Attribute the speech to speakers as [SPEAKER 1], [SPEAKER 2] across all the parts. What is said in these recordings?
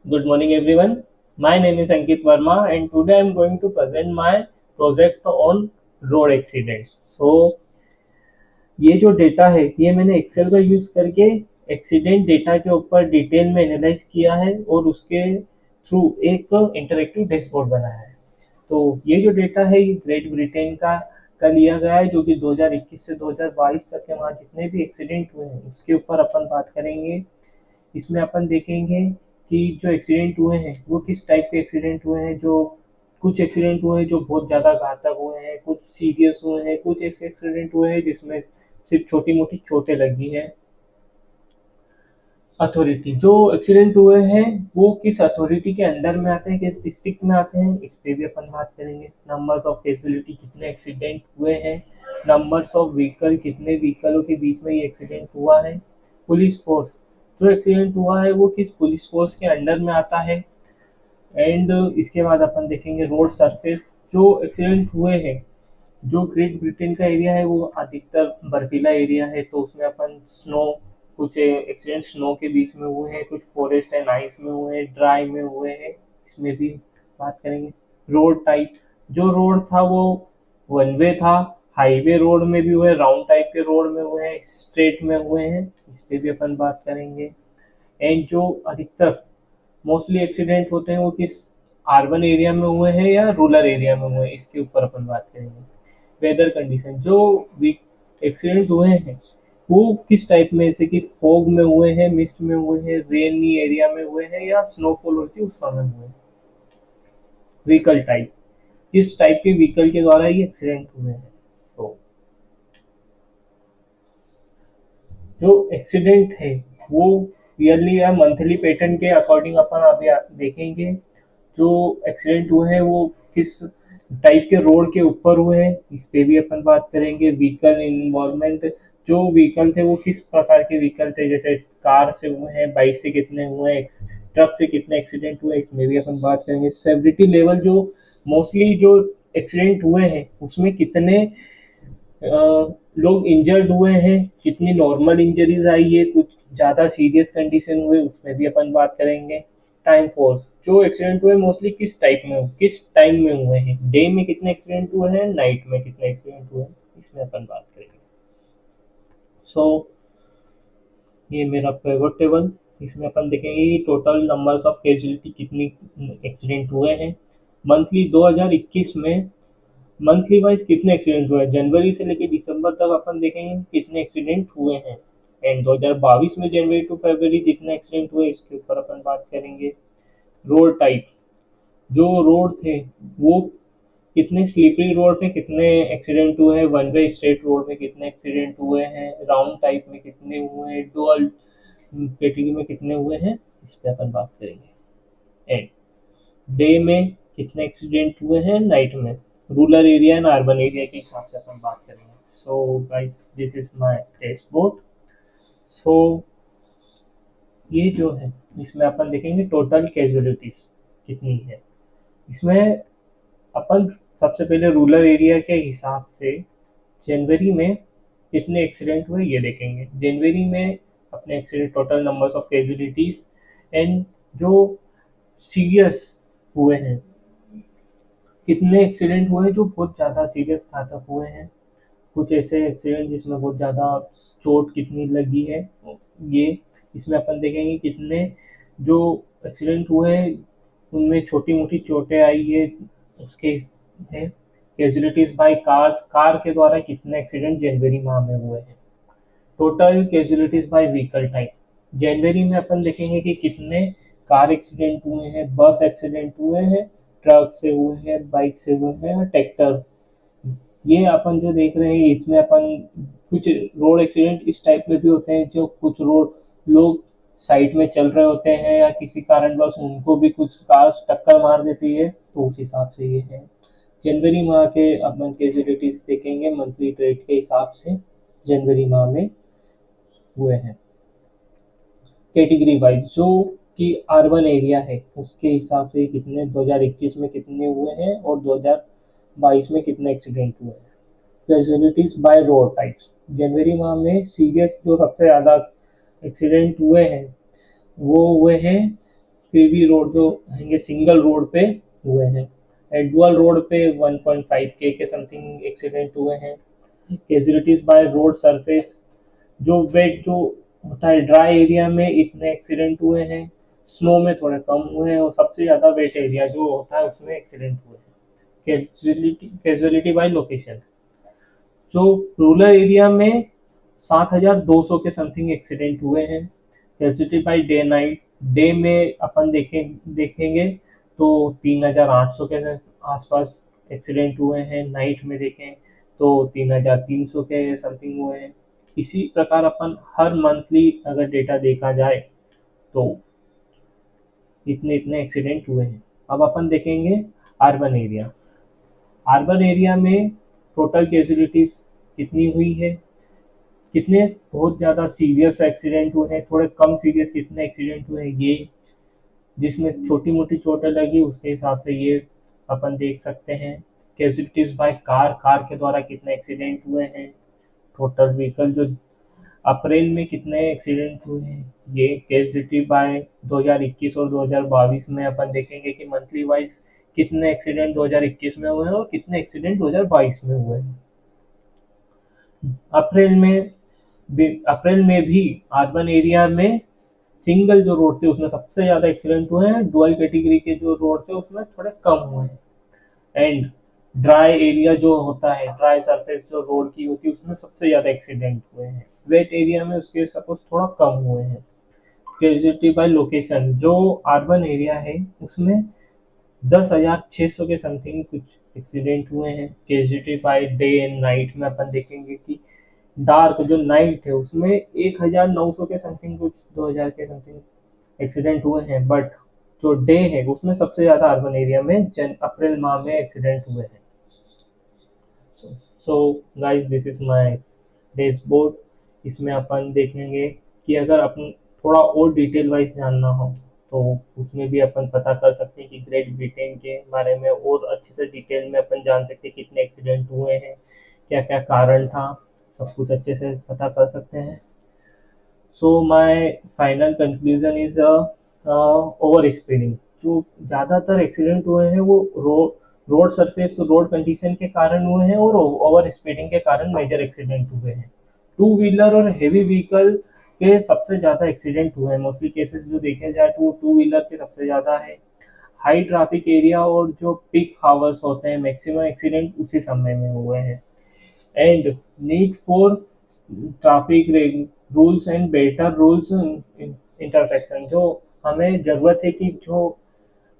[SPEAKER 1] Good morning, everyone. My name is Ankit Verma, and today I'm going to present my project on road accidents. ये जो data है, ये मैंने Excel का use करके accident data के ऊपर डिटेल में एनालाइज किया है और उसके थ्रू एक इंटरेक्टिव डैशबोर्ड बनाया है। तो ये जो डेटा है, ये ग्रेट ब्रिटेन का लिया गया है, जो कि 2021 से 2022 तक के वहाँ जितने भी एक्सीडेंट हुए हैं उसके ऊपर अपन बात करेंगे। इसमें अपन देखेंगे कि जो एक्सीडेंट हुए हैं वो किस टाइप के एक्सीडेंट हुए हैं। जो कुछ एक्सीडेंट हुए हैं जो बहुत ज़्यादा घातक हुए हैं, कुछ सीरियस हुए हैं, कुछ ऐसे एक्सीडेंट हुए हैं जिसमें सिर्फ छोटी मोटी चोटें लगी हैं। अथॉरिटी जो एक्सीडेंट हुए हैं वो किस अथॉरिटी के अंडर में आते हैं, किस डिस्ट्रिक्ट में आते हैं, इस पे भी अपन बात करेंगे। नंबर्स ऑफ कैजुअलिटी, कितने एक्सीडेंट हुए हैं। नंबर्स ऑफ व्हीकल, कितने व्हीकलों के बीच में ये एक्सीडेंट हुआ है। पुलिस फोर्स, जो एक्सीडेंट हुआ है वो किस पुलिस फोर्स के अंडर में आता है। एंड इसके बाद अपन देखेंगे रोड सरफेस, जो एक्सीडेंट हुए हैं। जो ग्रेट ब्रिटेन का एरिया है वो अधिकतर बर्फीला एरिया है, तो उसमें अपन स्नो, कुछ एक्सीडेंट स्नो के बीच में हुए हैं, कुछ फॉरेस्ट एंड आइस में हुए हैं, ड्राई में हुए हैं, इसमें भी बात करेंगे। रोड टाइप, जो रोड था वो वन वे था, हाईवे रोड में भी हुए, राउंड टाइप के रोड में हुए हैं, स्ट्रेट में हुए हैं, इस पे भी अपन बात करेंगे। एंड जो अधिकतर मोस्टली एक्सीडेंट होते हैं वो किस अर्बन एरिया में हुए हैं या रूरल एरिया में हुए हैं, इसके ऊपर अपन बात करेंगे। वेदर कंडीशन, जो एक्सीडेंट हुए हैं वो किस टाइप में, जैसे कि फॉग में हुए हैं, मिस्ट में हुए हैं, रेनी एरिया में हुए हैं, या स्नोफॉल होती है उस समय हुए हैं। व्हीकल टाइप, किस टाइप के व्हीकल के द्वारा ये एक्सीडेंट हुए हैं। सो जो एक्सीडेंट है वो ईयरली या मंथली पैटर्न के अकॉर्डिंग अपन अभी देखेंगे। जो एक्सीडेंट हुए हैं वो किस टाइप के रोड के ऊपर हुए हैं, इस पे भी अपन बात करेंगे। व्हीकल इन्वॉल्वमेंट, जो व्हीकल थे वो किस प्रकार के व्हीकल थे, जैसे कार से हुए हैं, बाइक से कितने हुए हैं, ट्रक से कितने एक्सीडेंट हुए, इसमें भी अपन बात करेंगे। सेवरिटी लेवल, जो मोस्टली जो एक्सीडेंट हुए हैं उसमें कितने लोग इंजर्ड हुए हैं, कितनी नॉर्मल इंजरीज आई है, कुछ ज़्यादा सीरियस कंडीशन हुए, उसमें भी अपन बात करेंगे। टाइम फोर्स, जो एक्सीडेंट हुए मोस्टली किस टाइप में, किस टाइम में हुए हैं, डे में कितने एक्सीडेंट हुए हैं, नाइट में कितने एक्सीडेंट हुए हैं, इसमें अपन बात करेंगे। सो ये मेरा पिवट टेबल, इसमें अपन देखेंगे कि टोटल नंबर्स ऑफ कैजुअलिटी कितनी एक्सीडेंट हुए हैं मंथली 2021 में। मंथली वाइज कितने एक्सीडेंट हुए हैं, जनवरी से लेकर दिसंबर तक अपन देखेंगे कितने एक्सीडेंट हुए हैं। एंड 2022 में जनवरी टू फरवरी कितने एक्सीडेंट हुए, इसके ऊपर अपन बात करेंगे। रोड टाइप, जो रोड थे वो कितने स्लीपरी रोड में कितने एक्सीडेंट हुए हैं, वन वे स्ट्रेट रोड में कितने एक्सीडेंट हुए हैं, राउंड टाइप में कितने हुए हैं, डुअल कैटेगरी में कितने हुए हैं, इस पे अपन बात करेंगे। एंड डे में कितने एक्सीडेंट हुए हैं, नाइट में, rural area and urban area के हिसाब से अपन बात करेंगे। So guys, this is my test board. सो ये जो है, इसमें अपन देखेंगे टोटल कैजुअलिटीज कितनी है। इसमें अपन सबसे पहले रूरल एरिया के हिसाब से जनवरी में कितने एक्सीडेंट हुए ये देखेंगे। जनवरी में अपने accident total numbers of casualties and जो सीरियस हुए हैं, कितने एक्सीडेंट हुए हैं जो बहुत ज़्यादा सीरियस घातक हुए हैं, कुछ ऐसे एक्सीडेंट जिसमें बहुत ज़्यादा चोट कितनी लगी है, ये इसमें अपन देखेंगे। कितने जो एक्सीडेंट हुए हैं उनमें छोटी मोटी चोटें आई है, उसके है। कैजुअलिटीज बाय कार्स, कार के द्वारा कितने एक्सीडेंट जनवरी माह में हुए हैं। Total casualties by vehicle type, जनवरी में अपन देखेंगे कि कितने कार एक्सीडेंट हुए हैं, बस एक्सीडेंट हुए हैं, ट्रक से हुए हैं, बाइक से हुए हैं, ट्रैक्टर। ये अपन जो देख रहे हैं इसमें अपन कुछ रोड एक्सीडेंट इस टाइप में भी होते हैं, जो कुछ रोड लोग साइड में चल रहे होते हैं या किसी कारणवश उनको भी कुछ कार टक्कर मार देती है, तो उस हिसाब से ये है। जनवरी माह के अपन कैजुअलिटीज देखेंगे मंथली रेट के हिसाब से जनवरी माह में हुए हैं। कैटेगरी वाइज, जो कि अर्बन एरिया है उसके हिसाब से कितने 2021 में कितने हुए हैं और 2022 में कितने एक्सीडेंट हुए हैं। कैजुअलिटीज बाय रोड टाइप्स, जनवरी माह में सीरियस जो सबसे ज़्यादा एक्सीडेंट हुए हैं वो हुए हैं के भी रोड जो हैंगे सिंगल रोड पे हुए हैं, एंड डुअल रोड पे 1.5 के समथिंग एक्सीडेंट हुए हैं। कैजुअलिटीज बाय रोड सरफेस, जो वेट जो होता है ड्राई एरिया में इतने एक्सीडेंट हुए हैं, स्नो में थोड़े कम हुए हैं, और सबसे ज़्यादा वेट एरिया जो होता है उसमें एक्सीडेंट हुए हैं। कैजुअलिटी बाय लोकेशन, जो रूरल एरिया में 7,200 के समथिंग एक्सीडेंट हुए हैं। Casualty by day night, day में अपन देखेंगे तो 3,800 के आसपास एक्सीडेंट हुए हैं, नाइट में देखें तो 3,300 के समथिंग हुए हैं। इसी प्रकार अपन हर मंथली अगर डेटा देखा जाए तो इतने इतने एक्सीडेंट हुए हैं। अब अपन देखेंगे अर्बन एरिया। अर्बन एरिया में टोटल कैजुअलिटीज कितनी हुई है, कितने बहुत ज़्यादा सीरियस एक्सीडेंट हुए हैं, थोड़े कम सीरियस कितने एक्सीडेंट हुए हैं, ये जिसमें छोटी मोटी चोटें लगी उसके हिसाब से ये अपन देख सकते हैं। कैजुअलिटीज बाय कार, कार के द्वारा कितने एक्सीडेंट हुए हैं, टोटल व्हीकल जो अप्रैल में कितने एक्सीडेंट हुए हैं, ये कैजुअलिटी बाय 2021 और 2022 में अपन देखेंगे कि मंथली वाइज कितने एक्सीडेंट 2021 में हुए हैं और कितने एक्सीडेंट 2022 में हुए हैं। अप्रैल में अप्रैल में भी अर्बन एरिया में सिंगल जो रोड थे उसमें सबसे ज़्यादा एक्सीडेंट हुए हैं, डुअल कैटेगरी के जो रोड थे उसमें थोड़े कम हुए हैं। एंड ड्राई एरिया जो होता है, ड्राई सरफेस जो रोड की होती है उसमें सबसे ज़्यादा एक्सीडेंट हुए हैं। वेट एरिया में उसके सपोज थोड़ा कम हुए हैं। कैजुअलिटी बाय लोकेशन, जो अर्बन एरिया है उसमें 10,600 के समथिंग कुछ एक्सीडेंट हुए हैं। Casualty by day and night में अपन देखेंगे कि डार्क जो नाइट है उसमें 1,900 के समथिंग कुछ 2,000 के समथिंग एक्सीडेंट हुए हैं। बट जो डे है उसमें सबसे ज़्यादा अर्बन एरिया में अप्रैल माह में एक्सीडेंट हुए हैं। सो guys this is my dashboard. इसमें अपन देखेंगे कि अगर अपन थोड़ा और डिटेल वाइज जानना हो तो उसमें भी अपन पता कर सकते हैं कि ग्रेट ब्रिटेन के बारे में और अच्छे से डिटेल में अपन जान सकते हैं कितने एक्सीडेंट हुए हैं, क्या क्या कारण था, सब कुछ अच्छे से पता कर सकते हैं। So my final conclusion is over speeding. जो ज़्यादातर एक्सीडेंट हुए हैं वो रोड सरफेस रोड कंडीशन के कारण हुए हैं और ओवर स्पीडिंग के कारण मेजर एक्सीडेंट हुए हैं। टू व्हीलर और हेवी व्हीकल के सबसे ज़्यादा एक्सीडेंट हुए हैं। मोस्टली केसेस जो देखे जाए तो टू व्हीलर के सबसे ज़्यादा है। हाई ट्रैफिक एरिया और जो पीक हावर्स होते हैं मैक्सिमम एक्सीडेंट उसी समय में हुए हैं। And need for traffic rules and better rules intersection, जो हमें ज़रूरत है कि जो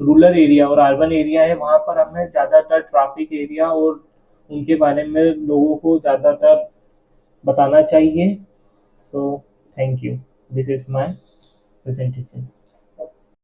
[SPEAKER 1] रूरल एरिया और अर्बन एरिया है वहाँ पर हमें ज़्यादातर ट्रैफिक एरिया और उनके बारे में लोगों को ज़्यादातर बताना चाहिए। So thank you, this is my presentation.